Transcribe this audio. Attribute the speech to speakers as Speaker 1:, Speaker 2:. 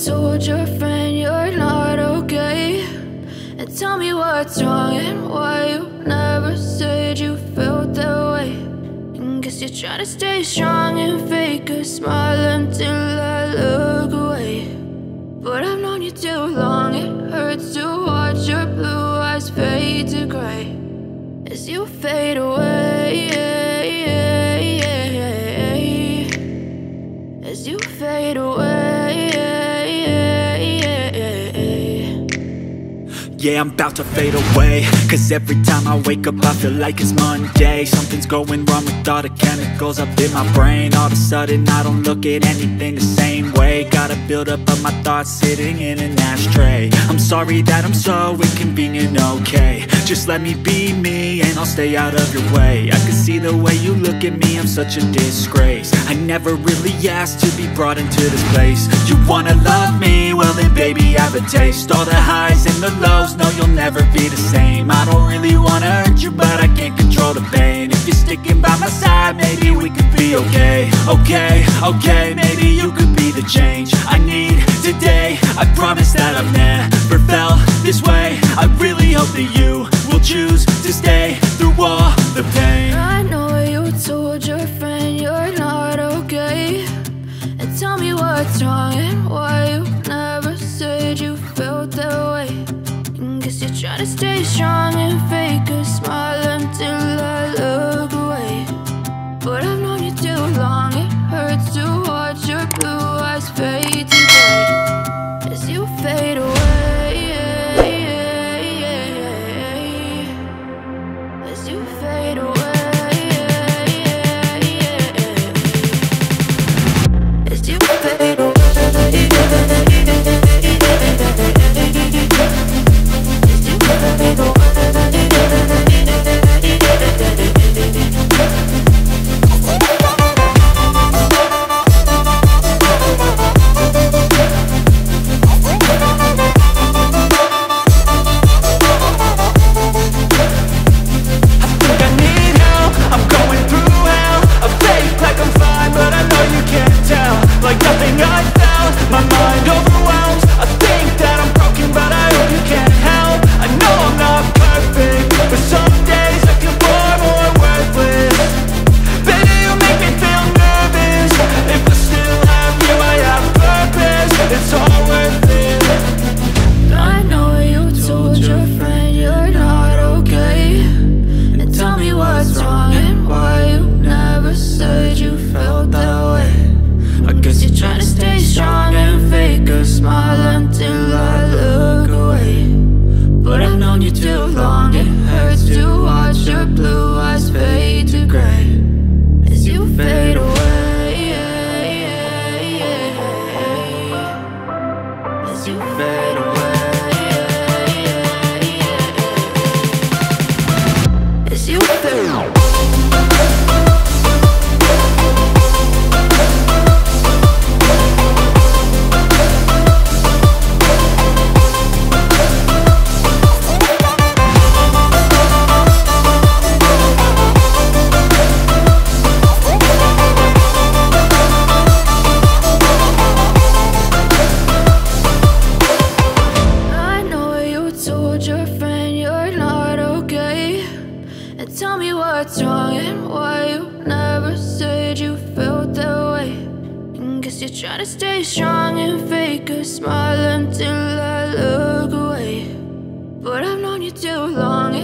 Speaker 1: told your friend you're not okay? And tell me what's wrong and why you never said you felt that way. And guess you're trying to stay strong and fake a smile until I look away. But I've known you too long, it hurts to watch your blue eyes fade to gray as you fade away, as you fade away.
Speaker 2: Yeah, I'm about to fade away, cause every time I wake up I feel like it's Monday. Something's going wrong with all the chemicals up in my brain. All of a sudden I don't look at anything the same way. Got a buildup of my thoughts sitting in an ashtray. I'm sorry that I'm so inconvenient, okay? Just let me be me and I'll stay out of your way. I can see the way you look at me, I'm such a disgrace. I never really asked to be brought into this place. You wanna love me? Well then baby I have a taste. All the highs and the lows, no you'll never be the same. I don't really wanna hurt you but I can't control the pain. If you're sticking by my side maybe we could be okay. Okay, maybe you could be the change I need today. I promise that I've never felt this way. I really hope that you will choose to stay through all the pain.
Speaker 1: I know you told your friend you're not okay. And tell me what's wrong and why you never said you felt that way. And guess you're trying to stay strong and fake a smile until I look away. But I've known you too long, it hurts to watch your blue eyes fade to gray as you fade away, as you fade away, as you fade away. Try to stay strong and fake a smile until I look away. But I've known you too long,